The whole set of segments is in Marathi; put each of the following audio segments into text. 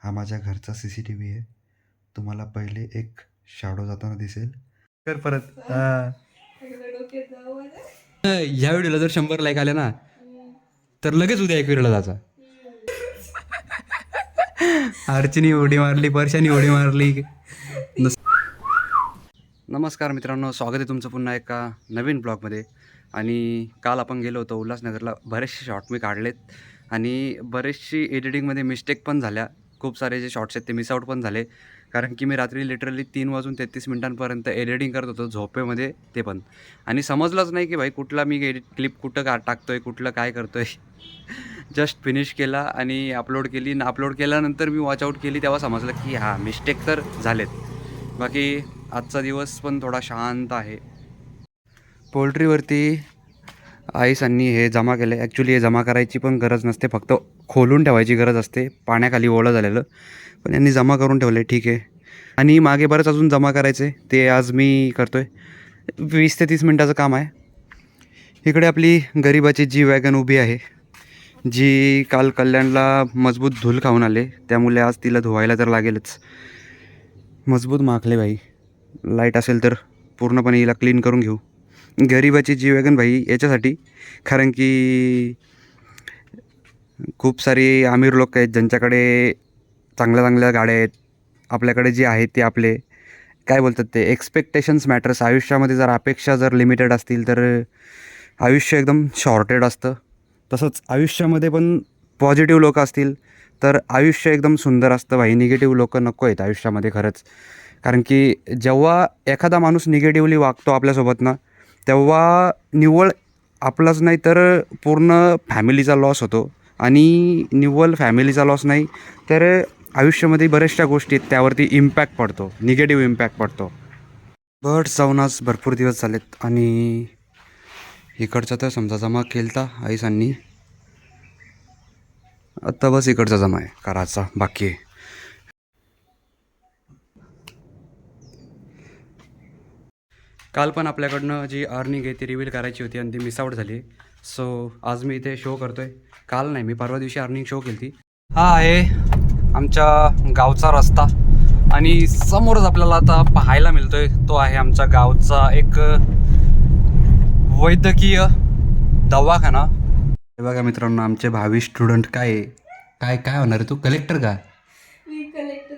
हा माझ्या घरचा CCTV आहे. तुम्हाला पहिले एक शॅडो जाताना दिसेल. कर परत. ह्या व्हिडिओला जर 100 लाईक आले ना तर लगेच उद्या एकविरेला जायचा. अर्चनी उडी मारली, परशानी उडी मारली. नमस्कार मित्रांनो, स्वागत आहे तुमचं पुन्हा एका नवीन ब्लॉगमध्ये. आणि काल आपण गेलो होतो उल्हासनगरला. बरेचसे शॉट मी काढलेत आणि बरेचशी एडिटिंगमध्ये मिस्टेक पण झाल्या. खूप सारे जे शॉट्स आहेत ते मिसआउट पण झाले, कारण की मी रात्री लिटरली 3:33 एडिटिंग करत होतो झोपेमध्ये, ते पण. आणि समजलंच नाही की भाई कुठला मी क्लिप कुठं टाकतो आहे, कुठलं काय करतो आहे. जस्ट फिनिश केला आणि अपलोड केली. अपलोड केल्यानंतर मी वॉचआउट केली तेव्हा समजलं की हां, मिस्टेक तर झालेत. बाकी आजचा दिवस पण थोडा शांत आहे. पोल्ट्रीवरती आईसांनी हे जमा केलं आहे. ॲक्च्युली हे जमा करायची पण गरज नसते, फक्त खोलून ठेवायची गरज असते, पाण्याखाली ओलं झालेलं. पण यांनी जमा करून ठेवलं आहे, ठीक आहे. आणि मागे बरंच अजून जमा करायचं आहे, ते आज मी करतो आहे. 20 ते 30 मिनटाचं काम आहे. इकडे आपली गरिबाची जी वॅगन उभी आहे, जी काल कल्याणला मजबूत धूल खाऊन आले, त्यामुळे आज तिला धुवायला तर लागेलच. मजबूत माखले भाई. लाईट असेल तर पूर्णपणे हिला क्लीन करून घेऊ. गरिबाची जी वॅगन भाई याच्यासाठी, कारण की खूप सारी अमीर लोक आहेत ज्यांच्याकडे चांगल्या चांगल्या गाड्या आहेत. आपल्याकडे जे आहेत ते आपले काय बोलतात ते एक्सपेक्टेशन्स मॅटर्स. आयुष्यामध्ये जर अपेक्षा जर लिमिटेड असतील तर आयुष्य एकदम शॉर्टेड असतं. तसंच आयुष्यामध्ये पण पॉझिटिव्ह लोक असतील तर आयुष्य एकदम सुंदर असतं भाई. निगेटिव्ह लोक नको आहेत आयुष्यामध्ये खरंच. कारण की जेव्हा एखादा माणूस निगेटिव्हली वागतो आपल्यासोबत ना, तेव्हा निव्वळ आपलाच नाही तर पूर्ण फॅमिलीचा लॉस होतो. आणि निव्वळ फॅमिलीचा लॉस नाही तर आयुष्यामध्ये बऱ्याचशा गोष्टी आहेत त्यावरती इम्पॅक्ट पडतो, निगेटिव्ह इम्पॅक्ट पडतो. बर्ड्स जाऊन आज भरपूर दिवस झालेत आणि इकडचा तर समजा जमा केलता आईसांनी. आत्ता बस इकडचा जमा आहे करायचा बाकी आहे. काल पण आपल्याकडनं जी अर्निंग आहे ती रिव्हील करायची होती आणि ती मिसआउट झाली. सो आज मी इथे शो करतो आहे. काल नाही, मी परवा दिवशी अर्निंग शो केली ती. हा आहे आमच्या गावचा रस्ता आणि समोरच आपल्याला आता पाहायला मिळतोय तो आहे आमच्या गावचा एक वैद्यकीय दवाखाना. हे बघा मित्रांनो, आमचे भावी स्टुडंट काय काय काय होणार आहे? तू कलेक्टर का? मी कलेक्टर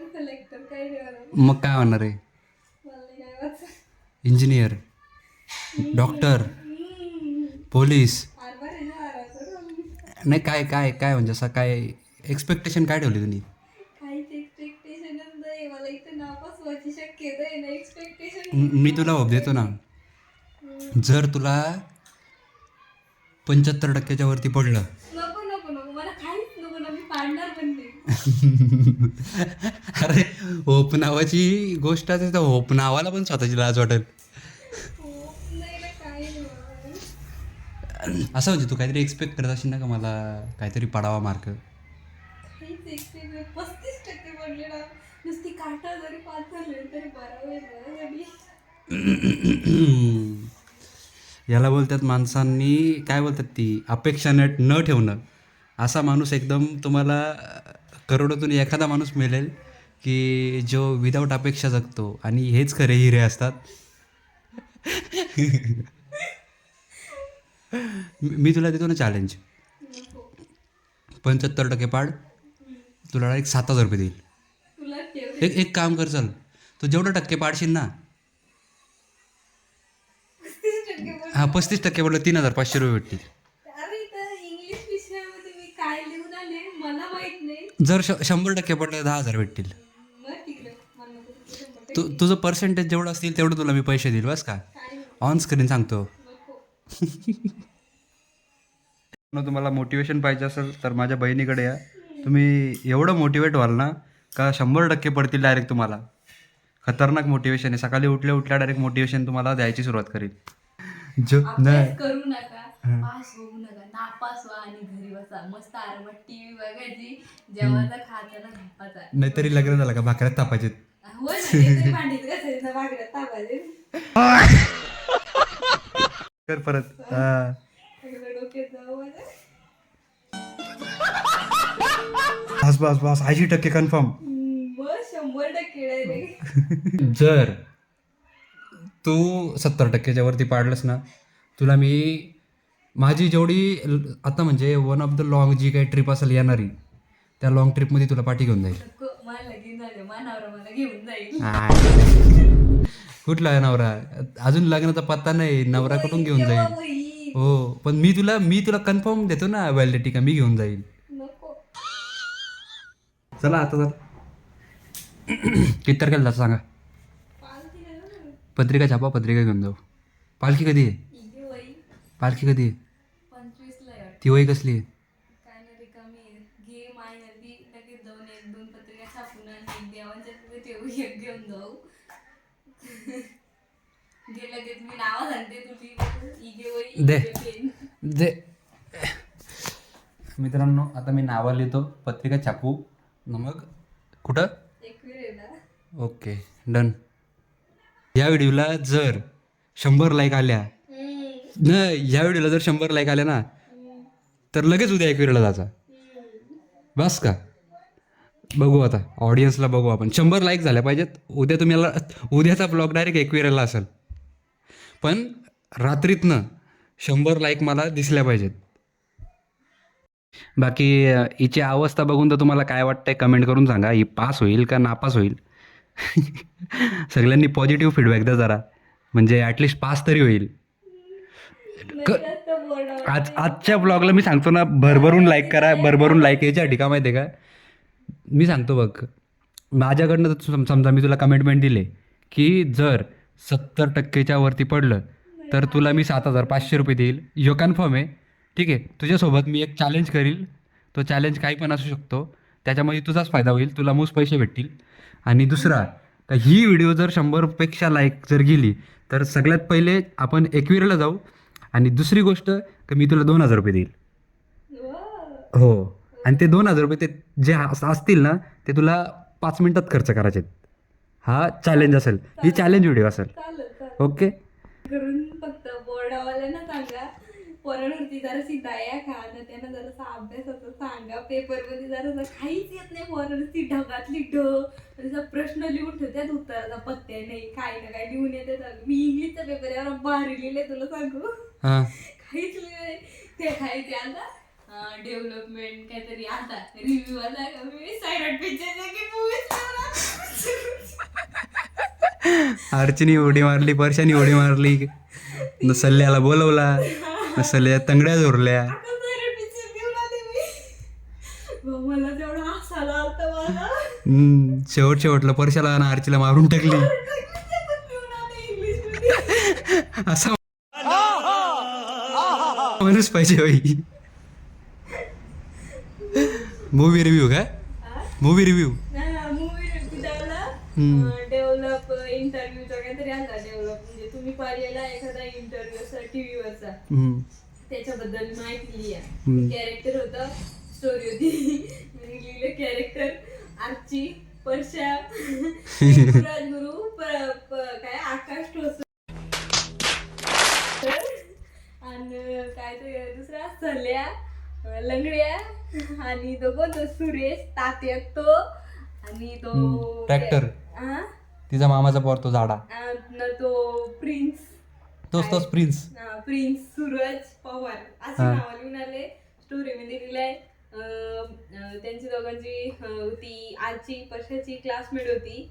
काय नाही होणार. मग काय होणार आहे? मला नाही व्हायचं. Engineer, doctor, police? आरबार आहे ना आराचं. नाही, काय काय काय म्हणजे असं काय एक्सपेक्टेशन काय ठेवली तुम्ही? काहीच एक्सपेक्टेशनच नाही. मला इथं नापास व्हायची शक्यता आहे ना. एक्सपेक्टेशन मी तुला होप देतो ना, जर तुला 75% वरती पडलं. नको नको नको, मला काहीच नको ना. मी पाडणार पण नाही. अरे होप नावाची गोष्ट आहे, त्या होप नावाला पण स्वतःची लाज वाटेल. हो नाही ना, काही नाही मला. असं म्हणजे तू काहीतरी एक्सपेक्ट करत असेल ना का मला काहीतरी पडावा मार्क? काहीच एक्सपेक्ट 35% पडले ना. नुसती काटा जरी पास झाले तरी बरं होईल माझ्यासाठी. याला बोलतात माणसांनी, काय बोलतात ती, अपेक्षा न ठेवणं. असा माणूस एकदम तुम्हाला करोडोतून एखादा माणूस मिळेल की जो विदाऊट अपेक्षा जगतो, आणि हेच खरे हिरे असतात. मी तुला देतो ना चॅलेंज, नको. 75% पाड, तुला डायरेक्ट 7,000 रुपये देईल. तुला ठेव. एक काम कर, चल तू जेवढं टक्के पाडशील ना, 35% पडले. हां 35% पडलं 3,500 रुपये भेटतील. अरे इथं इंग्लिश विषयामध्ये मी काय लिहून आले मला माहित नाही. जर 100% पडलं 10,000 भेटतील. मग तिकडे मला नको तिकडे 100%. तुझं पर्सेंटेज जेवढं असतील तेवढं तुला मी पैसे देईल, बस का? काय नको. ऑन स्क्रीन सांगतो. नको. तुम्हाला मोटिवेशन पाहिजे असेल तर माझ्या बहिणीकडे या. तुम्ही एवढं मोटिवेट व्हाल ना का 100% पडतील डायरेक्ट तुम्हाला. खतरनाक मोटिवेशन आहे. सकाळी उठल्या उठल्या डायरेक्ट मोटिवेशन तुम्हाला द्यायची सुरुवात करेल. अभ्यास करू नका, पास होऊ नका, नापास व्हा आणि घरी बसा. मस्त आरामात टीव्ही बघायची, जेवायचा खायचा ना झोपायचा. नाहीतरी लग्न झालं का भाकऱ्यात तापायचे. हो ना, नाहीतरी भांडीत घासायचं ना, भाकऱ्यात तापायचे. कर परत. सगळं डोक्यात जाऊ माझ्या. बस बस बस 80% कन्फर्म. मग 100% डायरेक्ट. जर तू 70%च्या वरती पाडलंस ना, तुला मी माझी जेवढी आता म्हणजे वन ऑफ द लॉंग जी काही ट्रिप असेल येणारी, त्या लॉंग ट्रिपमध्ये तुला पाठी घेऊन जाईल. मला लगीन झालं, मानावर मला घेऊन जाईल. कुठला नवरा? अजून लग्नाचा पत्ता नाही, नवरा कुठून घेऊन केव्हा जाईल? होईल? हो, पण मी तुला कन्फर्म देतो ना व्हॅलिडिटी का मी घेऊन जाईल. नको. चला आता तर किती तारखेला जायचं सांगा. पालखी नाही ना. पत्रिका छापा, पत्रिका घेऊन जाऊ. पालखी कधी आहे? इथे वही पालखी कधी आहे? 25 ला आहे वाटतं. ती वय कसली आहे? काय नाही रिकामी आहे. घे माय नदी लगेच जाऊन 1-2 पत्रिका छापून आणि देवांच्या तिथे ठेवू, एक घेऊन जाऊ. घे लगेच मी नाव सांगते तुझी. इगे वही दे. इगे पेन. जे मित्रांनो, आता मी नावा लिहितो, पत्रिका छापू न मग कुठं. एक वेळ आहे ना. Okay done. या व्हिडिओला जर 100 लाईक आल्या न, या व्हिडिओला जर 100 लाईक आल्या ना, तर लगेच उद्या एकविरेला जायचा. बस का? बघू आता ऑडियन्सला बघू आपण. 100 लाईक झाल्या पाहिजेत. उद्या तुम्हाला उद्याचा ब्लॉग डायरेक्ट एकविरेला असेल, पण रात्रीतनं 100 लाईक मला दिसल्या पाहिजेत. बाकी हिची अवस्था बघून तर तुम्हाला काय वाटतंय कमेंट करून सांगा. ही पास होईल का नापास होईल? सगळ्यांनी पॉझिटिव्ह फीडबॅक द्या जरा, म्हणजे ॲटलिस्ट पास तरी होईल. जास्त बोर्ड आजच्या ब्लॉगला मी सांगतो ना, भरभरून लाईक करा, भरभरून लाईक यायच्या का माहिती आहे का? मी सांगतो बघ, माझ्याकडनं समजा मी तुला कमिटमेंट दिले की जर 70%च्या वरती पडलं तर तुला मी 7,500 रुपये देईल. यो कन्फर्म आहे, ठीक आहे. तुझ्यासोबत मी एक चॅलेंज करील, तो चॅलेंज काही पण असू शकतो, त्याच्यामध्ये तुझाच फायदा होईल, तुला मूस पैसे भेटतील. आणि दुसरा, का ही व्हिडिओ जर 100पेक्षा लाईक जर गेली तर सगळ्यात पहिले आपण एकविरेला जाऊ. आणि दुसरी गोष्ट की मी तुला 2,000 रुपये देईल. हो, आणि ते 2,000 रुपये ते जे असतील ना, ते तुला 5 मिनिटात खर्च करायचे. हा चॅलेंज असेल, ही चॅलेंज व्हिडिओ असेल. चालेल. ओके. करून फक्त बोर्डावाल्यांना सांगा, पोरांवरती जराशी दया खा ना, त्यांना जरासा अभ्यासाचं सांगा. पेपरमध्ये जरासं काहीच येत नाही पोरांवरती, ढगातली जसा प्रश्न लिहून ठेवत्यात, उत्तराचा पत्त्या नाही, काय ना काय लिहून येतात. मी इंग्लिशचा पेपर यावर भारी लिहिले तुला सांगू. हां काहीच लिहिले ते खायचे. आता डेव्हलपमेंट काहीतरी, आता रिव्ह्यू आला मी सायरट पिक्चर की अर्चनी उडी मारली, परशानी उडी मारली, नसल्याला बोलवला, नसल्या तंगड्या झोरल्या. मला तेवढा हसायला आलता मला. शेवटला परशाला आणि आरचीला मारून टाकली. असा माणूस पाहिजे बाई. मूवी रिव्ह्यू काय? मूवी रिव्ह्यू डेव्हलप इंटरव्ह्यूचा काहीतरी आला. डेव्हलप म्हणजे तुम्ही पाहिलेला एखादा इंटरव्ह्यू असा टीव्हीवरचा, त्याच्याबद्दल माहिती लिहा. कॅरेक्टर होतं, स्टोरी होती. मी लिहिलं कॅरेक्टर आरची, परशा, राजगुरू, काय आकाश ठोसर आणि काय ते दुसरा सल्या, लंगड्या, आणि तो कोणतो सुरेश तात्या, तो आणि तो ट्रॅक्टर, तिचा मामाचा पोर तो झाडा, तो प्रिन्स, तोच प्रिन्स. प्रिन्स सूरज पवार अशी नावं लिहून आले. स्टोरी मध्ये लिहिलंय त्यांची दोघांची ती आरची परशाची क्लासमेट होती.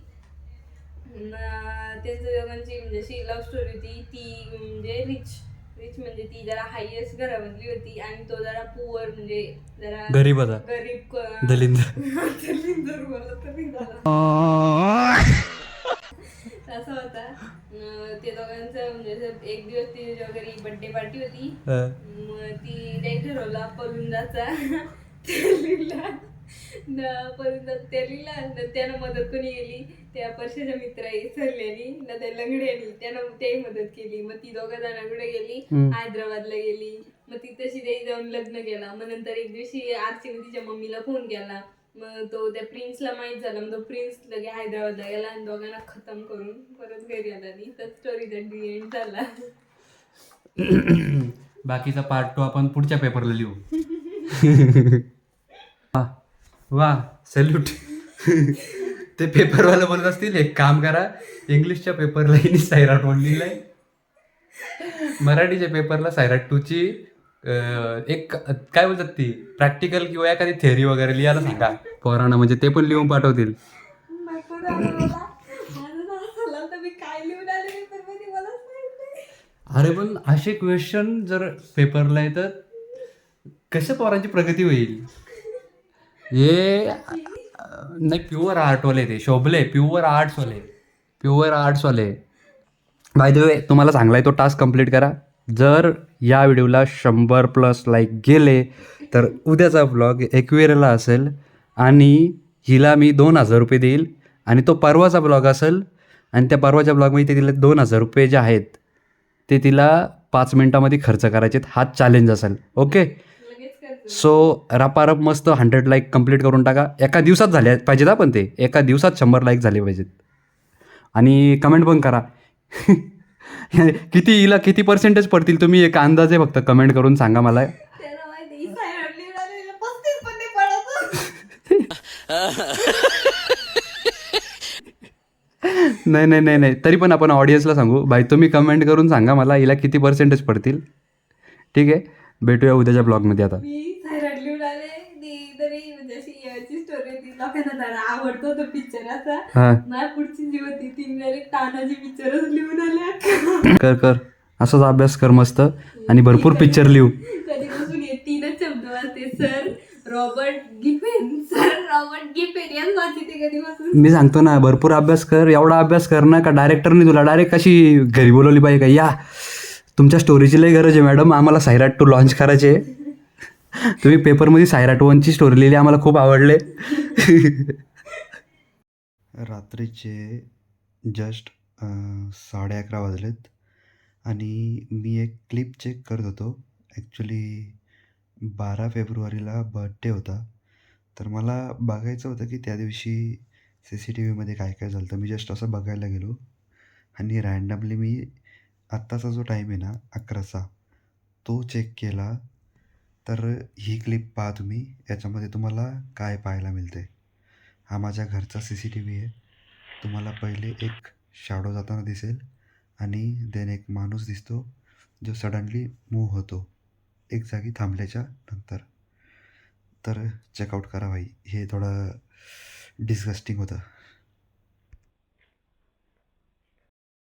त्यांच्या दोघांची म्हणजे अशी लव्ह स्टोरी होती. ती म्हणजे रिच म्हणजे ती जरा हायएस्ट घरामधली होती आणि तो जरा पुअर म्हणजे जरा गरीब होता, गरीब दलिंदर बोलला तरी झाला असं होता. ते दोघांचं म्हणजे एक दिवस ती घरी बर्थडे पार्टी होती. मग ती काही ठरवला पलुंदाचा तेलीला त्यानं मदत कोणी केली, त्या परशाच्या मित्राई सरल्यानी ना त्या लंगड्यानी त्यानं त्याही मदत केली. मग ती दोघं जणांकडे गेली, हैदराबादला गेली. मग ती तशी त्याही जाऊन लग्न केला. मग नंतर एक दिवशी आरसीने तिच्या मम्मीला फोन केला. मग तो त्या प्रिन्सला माहित झाला. मग तो प्रिन्स लगे हैदराबादला गेला आणि दोघांना खतम करून परत घरी आला. आणि तर स्टोरीचा एंड झाला. बाकीचा पार्ट 2 आपण पुढच्या पेपरला लिहू. वा सॅल्यूट. ते पेपरवाला बोलत असतील एक काम करा, इंग्लिशच्या पेपरला हिने सैराट वन लिहिलंय, मराठीच्या पेपरला सैराट टूची एक काय बोलतात ती प्रॅक्टिकल किंवा एखादी थेअरी वगैरे लिहायला सांगा पोरांना, म्हणजे ते पण लिहून पाठवतील. नको दादा मला. माझं नाव झालं तर मी काय लिहून आले पेपरमध्ये मलाच माहित नाही. अरे पण असे क्वेश्चन जर पेपरला येतात कसं पोरांची प्रगती होईल. हे नाही प्युअर आर्टवाले ते शोभले, प्युअर आर्ट्सवाले. बाय द वे तुम्हाला सांगलाय तो टास्क कंप्लीट करा. जर या व्हिडिओला 100+ लाईक गेले तर उद्याचा ब्लॉग एकविरेला असेल आणि हिला मी 2,000 रुपये देईल. आणि तो परवाचा ब्लॉग असेल आणि त्या परवाच्या ब्लॉगमध्ये ते तिला 2,000 रुपये जे आहेत ते तिला 5 मिनिटामध्ये खर्च करायचे. हा चॅलेंज असेल. ओके. लगेच करतो. सो रपारप मस्त 100 लाईक कंप्लीट करून टाका. एका दिवसात झाले पाहिजेत. आपण ते एका दिवसात 100 लाईक झाले पाहिजेत. आणि कमेंट पण करा. हिला किती पर्सेंटेज पडतील तुम्ही एक अंदाजे फक्त कमेंट करून सांगा मला. त्याला माहिती सैराट लिहून आलेलं 35 पण नाही पडत. नाही तरी पण आपण ऑडियन्सला सांगू. भाई तुम्ही कमेंट करून सांगा मला हिला किती पर्सेंटेज पडतील. ठीक आहे. भेटूया उद्याच्या ब्लॉगमध्ये. आता मी सैराट लिहून आले ती तरी म्हणजे अशी याची स्टोरी होती. लोकांना जरा आवडतो तो पिक्चर असा. हां माझ्या पुढची जी होती ती डायरेक्ट तानाजी पिक्चरच लिहून आले. कर असाच अभ्यास कर मस्त आणि भरपूर पिक्चर लिहू. कधीपासून हे 3च शब्द वाचते. सर रॉबर्ट गिफेन याच वाचते कधीपासून. मी सांगतो ना भरपूर अभ्यास कर. एवढा अभ्यास कर ना का डायरेक्टरने तुला डायरेक्ट कशी घरी बोलवली पाहिजे का, या तुमच्या स्टोरीची लई गरज आहे मॅडम, आम्हाला सैराट 2 लॉन्च करायचे. तुम्ही पेपरमध्ये सैराट 1ची स्टोरी लिहिली, आम्हाला खूप आवडले. रात्रीचे जस्ट 11:30 वाजलेत आणि मी एक क्लिप चेक करत होतो. ॲक्च्युली 12 फेब्रुवारीला बर्थडे होता, तर मला बघायचं होतं की त्या दिवशी CCTVमध्ये काय काय झालं. तर मी जस्ट असं बघायला गेलो आणि रँडमली मी आत्ताचा जो टाईम आहे ना 11चा तो चेक केला. तर ही क्लिप पहा तुम्ही. याच्यामध्ये तुम्हाला काय पाहायला मिळते. हा माझ्या घरचा CCTV आहे. तुम्हाला पहिले एक शॅडो जाताना दिसेल आणि देन एक माणूस दिसतो जो सडनली मूव्ह होतो एक जागी थांबल्याच्या नंतर. तर चेकआउट करा भाई, हे थोडं डिस्गस्टिंग होतं.